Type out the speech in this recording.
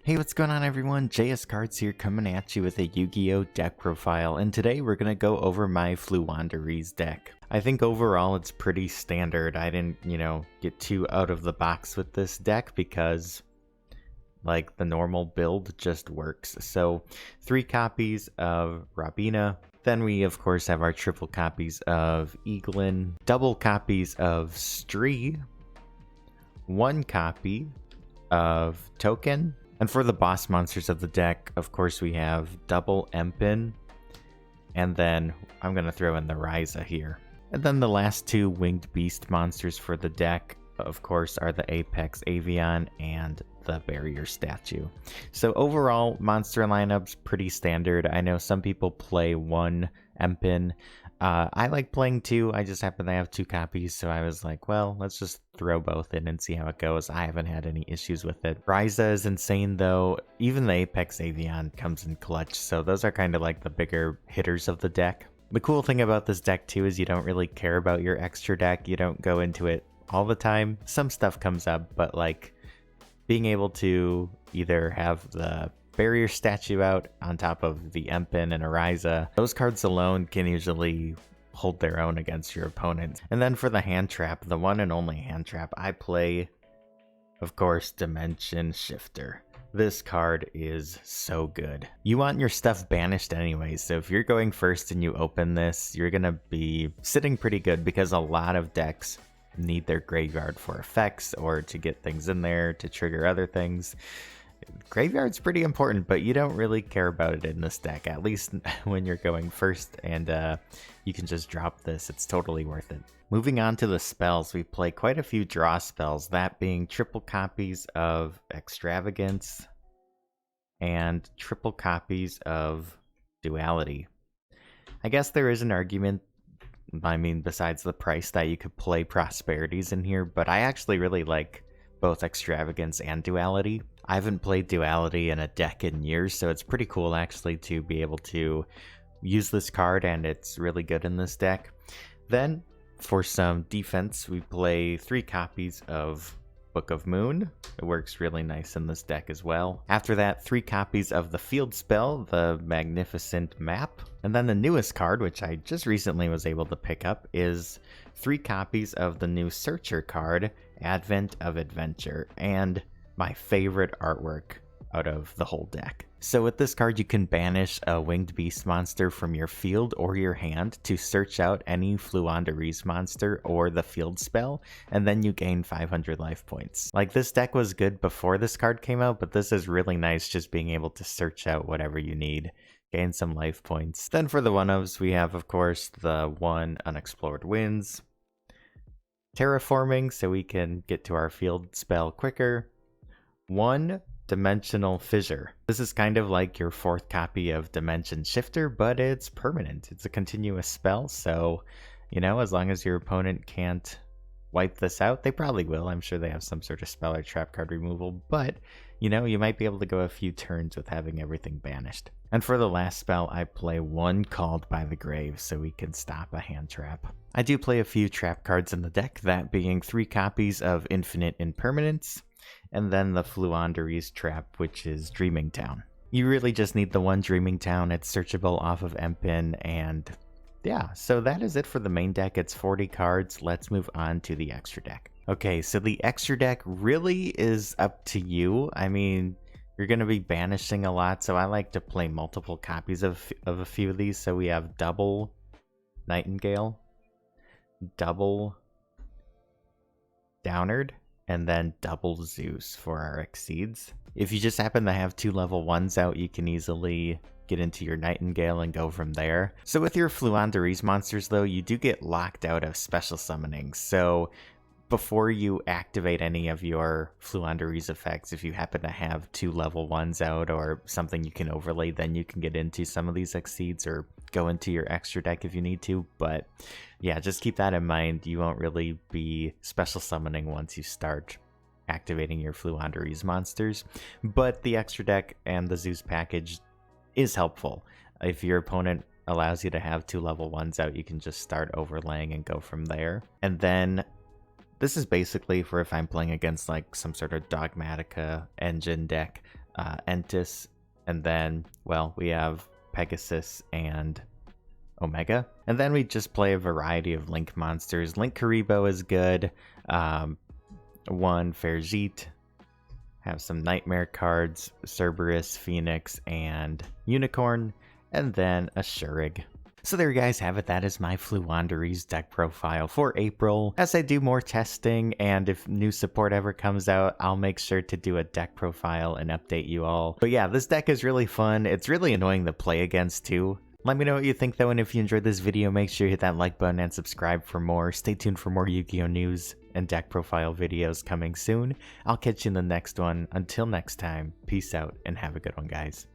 Hey, what's going on everyone? JS Cards here coming at you with a Yu-Gi-Oh! Deck profile, and today we're going to go over my Floowandereeze deck. I think overall it's pretty standard. I didn't, get too out of the box with this deck because, like, the normal build just works. So, 3 copies of Robina. Then we, of course, have our triple copies of Eaglin, double copies of Stree, 1 copy of Token. And for the boss monsters of the deck, of course, we have double Empin, and then I'm going to throw in the Ryza here. And then the last 2 winged beast monsters for the deck, of course, are the Apex Avian and the Barrier Statue. So overall, monster lineup's pretty standard. I know some people play 1 Empin. I like playing 2. I just happen to have 2 copies, so I was like, well, let's just throw both in and see how it goes. I haven't had any issues with it. Ryza is insane, though. Even the Apex Avian comes in clutch, so those are kind of like the bigger hitters of the deck. The cool thing about this deck, too, is you don't really care about your extra deck. You don't go into it all the time. Some stuff comes up, but like being able to either have the Barrier Statue out on top of the Empin and Ryza, those cards alone can usually hold their own against your opponent. And then for the hand trap, the one and only hand trap, I play, of course, Dimension Shifter. This card is so good. You want your stuff banished anyways, so if you're going first and you open this, you're gonna be sitting pretty good because a lot of decks need their graveyard for effects or to get things in there to trigger other things. Graveyard's pretty important, but you don't really care about it in this deck, at least when you're going first, and you can just drop this. It's totally worth it. Moving on to the spells, we play quite a few draw spells, that being triple copies of Extravagance and triple copies of Duality. I guess there is an argument, besides the price, that you could play Prosperities in here, but I actually really like both Extravagance and Duality. I haven't played Duality in a deck in years, so it's pretty cool actually to be able to use this card, and it's really good in this deck. Then, for some defense, we play 3 copies of Book of Moon. It works really nice in this deck as well. After that, 3 copies of the field spell, the Magnificent Map. And then the newest card, which I just recently was able to pick up, is 3 copies of the new Searcher card, Advent of Adventure, and my favorite artwork out of the whole deck. So with this card, you can banish a winged beast monster from your field or your hand to search out any Floowandereeze monster or the field spell, and then you gain 500 life points. Like, this deck was good before this card came out, but this is really nice just being able to search out whatever you need, gain some life points. Then for the one-ofs, we have, of course, the 1 Unexplored Winds, Terraforming, so we can get to our field spell quicker, 1 Dimensional Fissure. This is kind of like your 4th copy of Dimension Shifter, but it's permanent. It's a continuous spell, so, as long as your opponent can't wipe this out, they probably will. I'm sure they have some sort of spell or trap card removal, but, you might be able to go a few turns with having everything banished. And for the last spell, I play 1 Called by the Grave, so we can stop a hand trap. I do play a few trap cards in the deck, that being 3 copies of Infinite Impermanence, and then the Floowandereeze trap, which is Dreaming Town. You really just need the 1 Dreaming Town. It's searchable off of Empin, and yeah, so that is it for the main deck. It's 40 cards. Let's move on to the extra deck. Okay, so the extra deck really is up to you. You're going to be banishing a lot, so I like to play multiple copies of a few of these. So we have double Nightingale, double Downard, and then double Zeus for our Exceeds. If you just happen to have 2 level 1s out, you can easily get into your Nightingale and go from there. So with your Floowandereeze monsters, though, you do get locked out of special summoning. So before you activate any of your Floowandereeze effects, if you happen to have 2 level 1s out or something you can overlay, then you can get into some of these Exceeds or go into your extra deck if you need to. But yeah, just keep that in mind. You won't really be special summoning once you start activating your Floowandereeze monsters. But the extra deck and the Zeus package is helpful. If your opponent allows you to have 2 level 1s out, you can just start overlaying and go from there. And then This is basically for if I'm playing against like some sort of Dogmatica engine deck. Entis, and then, well, we have Pegasus and Omega. And then we just play a variety of Link monsters. Link Karibo is good. One Ferjit. Have some Nightmare cards, Cerberus, Phoenix, and Unicorn. And then a Shurig. So there you guys have it. That is my Floowandereeze deck profile for April. As I do more testing and if new support ever comes out, I'll make sure to do a deck profile and update you all. But yeah, this deck is really fun. It's really annoying to play against too. Let me know what you think though, and if you enjoyed this video, make sure you hit that like button and subscribe for more. Stay tuned for more Yu-Gi-Oh news and deck profile videos coming soon. I'll catch you in the next one. Until next time, peace out and have a good one, guys.